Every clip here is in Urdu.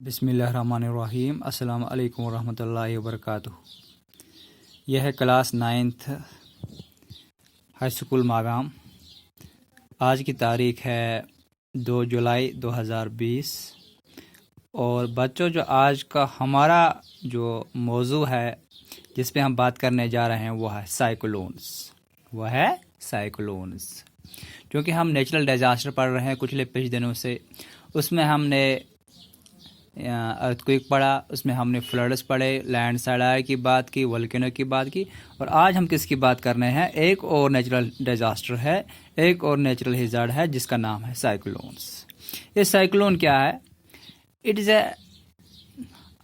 بسم اللہ الرحمن الرحیم۔ السلام علیکم ورحمۃ اللہ وبرکاتہ۔ یہ ہے class 9th high school Magam. آج کی تاریخ ہے 2 جولائی 2020 اور بچوں جو آج کا ہمارا جو موضوع ہے جس پہ ہم بات کرنے جا رہے ہیں وہ ہے سائیکلونز۔ کیونکہ ہم نیچرل ڈیزاسٹر پڑھ رہے ہیں کچھ دنوں سے، اس میں ہم نے ارتھ کوئک پڑھا، اس میں ہم نے فلڈز پڑھے، لینڈ سلائڈ کی بات کی، والکینو کی بات کی، اور آج ہم کس کی بات کر رہے ہیں؟ ایک اور نیچرل ڈیزاسٹر ہے، ایک اور نیچرل ہیزارڈ ہے جس کا نام ہے سائیکلونز۔ یہ سائیکلون کیا ہے؟ اٹ از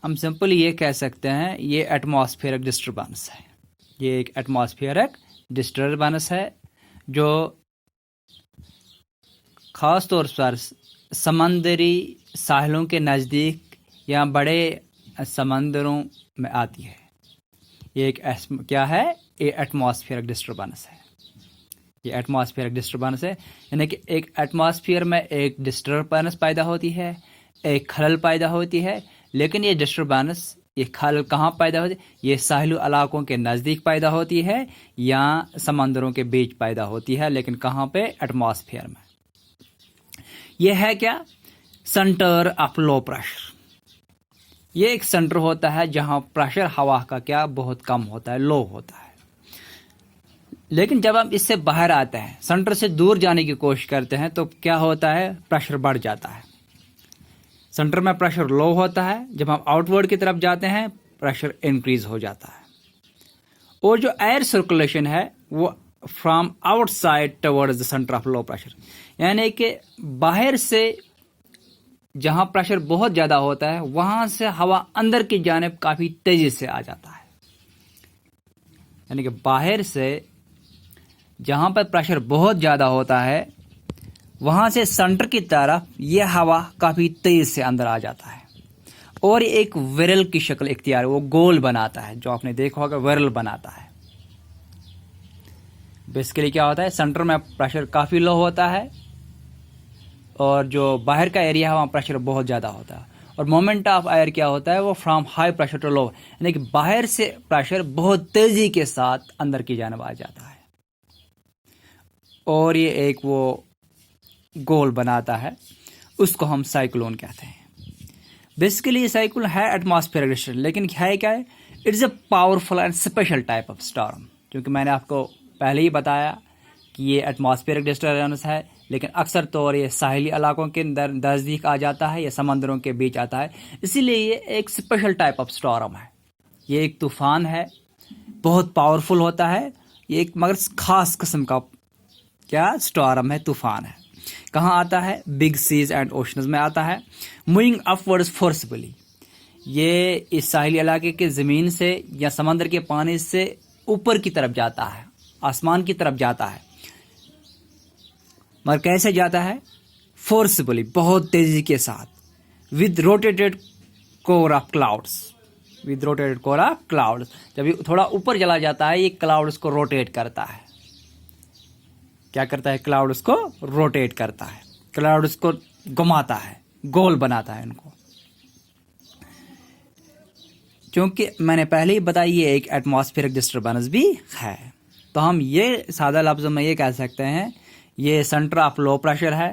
ہم سمپلی یہ کہہ سکتے ہیں یہ ایٹماسفیئرک ڈسٹربنس ہے۔ یہ ایک ایٹماسفیئرک ڈسٹربنس ہے جو خاص طور پر سمندری ساحلوں کے نزدیک یا بڑے سمندروں میں آتی ہے۔ یہ ایک کیا ہے؟ یہ ایٹماسفیئرک ڈسٹربنس ہے۔ یہ ایٹماسفیئرک ڈسٹربنس ہے، یعنی کہ ایک ایٹماسفیئر میں ایک ڈسٹربنس پیدا ہوتی ہے، ایک خلل پیدا ہوتی ہے، لیکن یہ ڈسٹربنس، یہ خلل کہاں پیدا ہوتی ہے؟ یہ ساحلی علاقوں کے نزدیک پیدا ہوتی ہے یا سمندروں کے بیچ پیدا ہوتی ہے، لیکن کہاں پہ؟ ایٹماسفیئر میں۔ یہ ہے کیا؟ Centre of low pressure. یہ ایک سینٹر ہوتا ہے جہاں پریشر ہوا کا کیا بہت کم ہوتا ہے، لو ہوتا ہے۔ لیکن جب ہم اس سے باہر آتے ہیں، سینٹر سے دور جانے کی کوشش کرتے ہیں تو کیا ہوتا ہے؟ پریشر بڑھ جاتا ہے۔ سینٹر میں پریشر لو ہوتا ہے، جب ہم آؤٹ ورڈ کی طرف جاتے ہیں پریشر انکریز ہو جاتا ہے۔ اور جو ایئر سرکولیشن ہے وہ from out side towards the centre of low pressure, یعنی کہ باہر سے جہاں پریشر بہت زیادہ ہوتا ہے وہاں سے ہوا اندر کی جانب کافی تیزی سے آ جاتا ہے۔ یعنی کہ باہر سے جہاں پر پریشر بہت زیادہ ہوتا ہے وہاں سے سینٹر کی طرف یہ ہوا کافی تیزی سے اندر آ جاتا ہے اور یہ ایک ویرل کی شکل اختیار، وہ گول بناتا ہے، جو آپ نے دیکھا ہوگا ویرل بناتا ہے۔ بیسیکلی کیا ہوتا ہے؟ سینٹر میں پریشر کافی لو ہوتا ہے اور جو باہر کا ایریا ہے وہاں پریشر بہت زیادہ ہوتا ہے، اور مومنٹ آف ایئر کیا ہوتا ہے؟ وہ فرام ہائی پریشر ٹو لو، یعنی کہ باہر سے پریشر بہت تیزی کے ساتھ اندر کی جانب آ جاتا ہے اور یہ ایک وہ گول بناتا ہے، اس کو ہم سائیکلون کہتے ہیں۔ بیسیکلی یہ سائیکلون ہے ایٹماسفیئرک ڈسٹربنس، لیکن ہے کیا ہے؟ It's a powerful and special type of storm. کیونکہ میں نے آپ کو پہلے ہی بتایا کہ یہ ایٹماسفیئرک ڈسٹربنس ہے، لیکن اکثر طور یہ ساحلی علاقوں کے نزدیک آ جاتا ہے یا سمندروں کے بیچ آتا ہے، اسی لیے یہ ایک اسپیشل ٹائپ آف اسٹارم ہے۔ یہ ایک طوفان ہے، بہت پاورفل ہوتا ہے، یہ ایک مگر خاص قسم کا کیا اسٹارم ہے، طوفان ہے۔ کہاں آتا ہے؟ بگ سیز اینڈ اوشنز میں آتا ہے۔ موونگ اپورڈز فورسبلی، یہ اس ساحلی علاقے کے زمین سے یا سمندر کے پانی سے اوپر کی طرف جاتا ہے، آسمان کی طرف جاتا ہے، مگر کیسے جاتا ہے؟ فورسبلی، بہت تیزی کے ساتھ، with rotated core of clouds, جب یہ تھوڑا اوپر چلا جاتا ہے یہ کلاؤڈس کو روٹیٹ کرتا ہے۔ کیا کرتا ہے؟ کلاؤڈس کو روٹیٹ کرتا ہے، کلاؤڈس کو گھماتا ہے، گول بناتا ہے ان کو۔ چونکہ میں نے پہلے ہی بتایا یہ ایک ایٹماسفیئرک ڈسٹربنس بھی ہے، تو ہم یہ سادہ لفظوں میں یہ کہہ سکتے ہیں یہ سینٹر آف لو پریشر ہے۔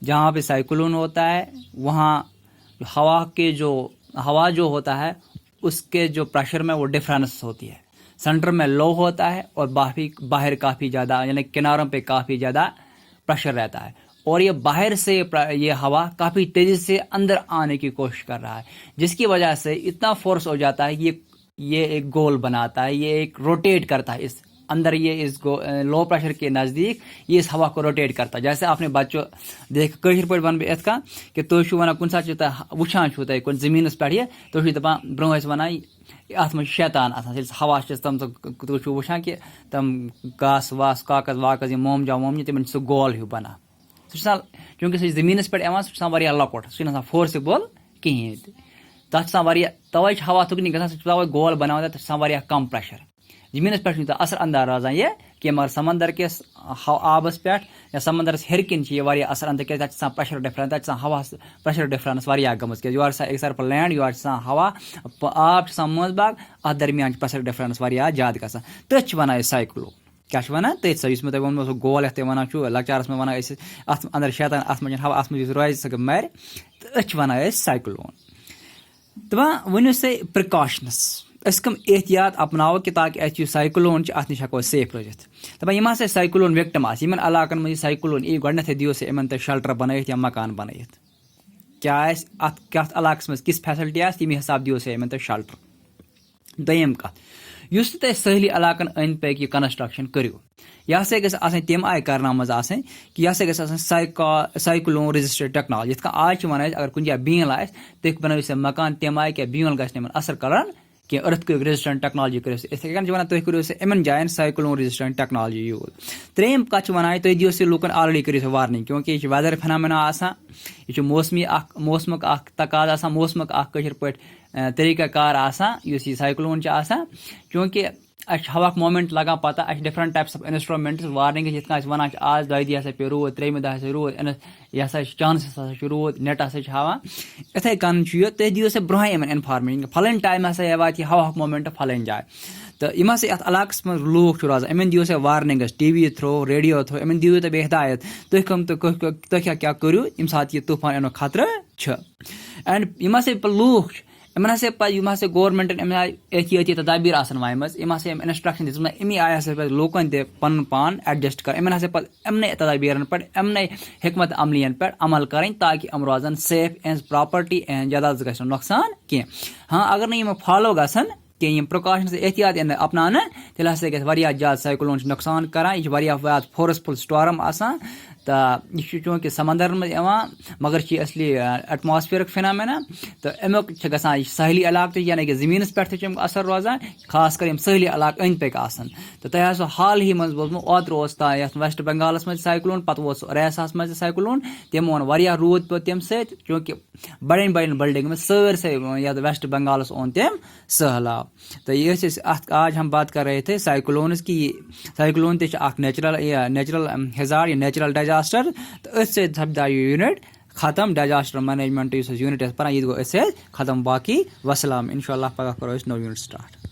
جہاں پہ سائیکلون ہوتا ہے وہاں ہوا جو ہوتا ہے اس کے جو پریشر میں وہ ڈفرینس ہوتی ہے۔ سینٹر میں لو ہوتا ہے اور باہر کافی زیادہ، یعنی کناروں پہ کافی زیادہ پریشر رہتا ہے، اور یہ باہر سے یہ ہوا کافی تیزی سے اندر آنے کی کوشش کر رہا ہے، جس کی وجہ سے اتنا فورس ہو جاتا ہے یہ ایک گول بناتا ہے، یہ ایک روٹیٹ کرتا ہے اس اندر، یہ اس لو پریشر کے نزدیک یہ اس ہوا کو روٹیٹ کرتا ہے۔ جیسے آپ نے بچوں دیکھ کشر پہ ون ات کا کہ تھی ونان کن سات وچان تھی کن زمین پہ یہ تھی دپان برو ونان ات من شیطان آسان، ہوا تم تھی وچان کہ تم گاس واس کاغذ واغذ یہ مومجام تم سہ گول ہیو بنان، سہ چونکہ سہ زمین پہ سہ واریاہ لۄکُٹ، سہ چھُنہٕ فورسیبل کہین تک توے ہوا تھکنی گژھان، سہ توے گول بناوان، تتھ واریاہ کم پریشر۔ زمین پہ اثر انداز روزان یہ کہ مگر سمندر کس آبس پہ یا سمندرس ہرکن یہ واریاہ اثر اندر کیا تک پریشر ڈفرنس تک ہوا پریشر ڈفرنس واریاہ گمز کہ یور ایک طرف لینڈ یور ہوا آب مز باغ ات درمیان پریشر ڈفرنس واریاہ زیادہ گژھان تٔتھۍ ونان سائیکلون کیا ونان تٔتھۍ سا یُس مےٚ تۄہہِ ووٚنمو سُہ گول یتھ تُہۍ ونان چھُ لۄکچارس منٛز ونان أسۍ اتھ اندر شیطان اتھ منٛز ہوا اتھ منٛز یُس روزِ سُہ مرِ تہٕ أسۍ چھِ ونان أسۍ سائیکلون دپان ؤنِو سا پرکاشنس أسۍ کم احتیاط اپناوو کہ تاکہ اَسہِ یُس سائیکلون چھُ اتھ نِش ہٮ۪کو أسۍ سیف روزِتھ دپان یِم ہسا سائیکلون وِکٹم آسہِ یِمن علاقن منٛز یہِ سائیکلون یی گۄڈنیتھٕے دِیِو سا یِمن تُہۍ شلٹر بنٲیِتھ یا مکان بنٲیِتھ کیاہ آسہِ اتھ کتھ علاقس منٛز کِژھ فیسلٹی آسہِ تمی حساب دِیِو سا یِمن تُہۍ شلٹر دوٚیِم کتھ یُس تہِ تُہۍ سٲحلی علاقن أنٛدۍ پٔکۍ یہِ کنسٹرکشن کٔرِو یہِ ہسا گژھِ آسٕنۍ تمہِ آیہِ کرنٲومٕژ آسٕنۍ کہ یہِ ہسا گژھِ آسٕنۍ سائیکلون رِزسٹنٹ ٹیکنالوجی یِتھ کٔنۍ آز چھِ ونان أسۍ اگر کُنہِ جایہِ بیٖل آسہِ تُہۍ بنٲیِو سا مکان تمہِ آیہِ کہِ بیٖل گژھِ نہٕ یِمن اثر کران کینٛہہ أرتھ کویک رِزسٹنٹ ٹیکنالوجی کٔرِو سا یِتھٕے کٔنۍ چھِ ونان تُہۍ کٔرِو سا یِمن جاین سائیکلون رِزسٹنٹ ٹیکنالوجی یوٗز ترٛیٚیِم کتھ چھِ ونان تُہۍ دِیِو سا لُکن آلریڈی کٔرِو سا وارنِنگ کیونکہ یہِ چھُ ویدر فینامنا آسان یہِ چھُ موسمُک اکھ تقاضہٕ آسان موسمُک اکھ کٲشِر پٲٹھۍ طریقہ کار آسان یُس یہِ سائیکلون چھُ آسان چوٗنکہ اَسہِ چھُ ہوہُک مومنٹ لگان پتہ اَسہِ چھِ different types of instruments warning یِتھ کٔنۍ أسۍ ونان چھِ آز دۄیہِ دۄہہِ ہسا پیٚو روٗد ترٛیٚیِمہِ دۄہ ہسا روٗد یہِ ہسا چھُ چانسز ہسا چھُ روٗد نیٹ ہسا چھُ ہاوان یِتھٕے کٔنۍ چھُ یہِ تُہۍ دِیِو سا برونٛہٕے یِمن انفارمیشن پھلٲنۍ ٹایم ہسا واتہِ یہِ ہوہُک مومنٹ پھلٲنۍ جایہِ تہٕ یِم ہسا یتھ علاقس منٛز لوٗکھ چھِ روزان یِمن دِیِو سا warnings T V through radio through یِمن دِیِو تُہۍ بیٚیہِ ہدایت تُہۍ کیاہ کٔرِو ییٚمہِ ساتہٕ یہِ طوٗفان یِنُک خطرٕ چھُ اینڈ یِم ہسا لوٗکھ چھِ یِمن ہسا پزِ یِم ہسا گورمنٹن امہِ آیہِ احتِیاطی تدابیٖر آسان وایمژٕ یِم ہسا یِم انسٹرکشن دِژمٕژ امی آیہِ ہسا پزِ لوٗکن تہِ پنُن پان ایڈجسٹ کرُن یِمن ہسا پزِ یِمنٕے تدابیٖرن پٮ۪ٹھ یِمنٕے حکمت عملین پٮ۪ٹھ عمل کرٕنۍ تاکہ یِم روزن سیف یِہنٛز پراپرٹی یِہنٛز جائیداد گژھِ نہٕ نۄقصان کینٛہہ ہاں اگر نہٕ یِم فالو گژھن کینٛہہ یِم پرکاشنز احتیاط یِن نہٕ اپناونہٕ تیٚلہِ ہسا گژھِ واریاہ زیادٕ سائیکلون چھُ نۄقصان کران یہِ چھُ واریاہ زیادٕ فورسفُل سٹارم آسان تہٕ یہِ چھُ چوٗنکہِ سمندرن منٛز یِوان مگر چھِ یہِ اصلی ایٹماسفیرُک فینامنا تہٕ امیُک چھُ گژھان یہِ چھُ سٲحلی علاقہٕ تہِ یعنی کہ زٔمیٖنس پٮ۪ٹھ تہِ چھُ امیُک اثر روزان خاص کر یِم سٲحلی علاقہٕ أنٛدۍ پٔکۍ آسان تہٕ تۄہہِ آسوٕ حال ہی منٛز بوٗزمُت اوترٕ اوس تانۍ یتھ ویسٹ بنگالس منٛز سائیکلون پتہٕ ووت سُہ اُریساہس منٛز تہِ سائیکلون تِمو اوٚن واریاہ روٗد پیوٚو تمہِ سۭتۍ چوٗنکہِ بڑٮ۪ن بڑٮ۪ن بلڈنگن منٛز سٲرسٕے یتھ ویسٹ بنگالس اوٚن تٔمۍ سہلاب تہٕ یہِ ٲسۍ أسۍ اتھ آج ہم بات کر رہے تھے سائیکلونز کی سائیکلون تہِ چھُ اکھ نیچرل ہیزارڈ یا نیچرل ڈیزاسٹر تہٕ أتھۍ سۭتۍ سپداو یہِ یوٗنٹ ختم ڈیزاسٹر مینجمنٹ یُس أسۍ یوٗنٹ ٲسۍ پران یہِ تہِ گوٚو أتھۍ سۭتۍ ختم باقی وسلام انشاء اللہ پگہہ کرو أسۍ نوٚو یوٗنٹ سٹارٹ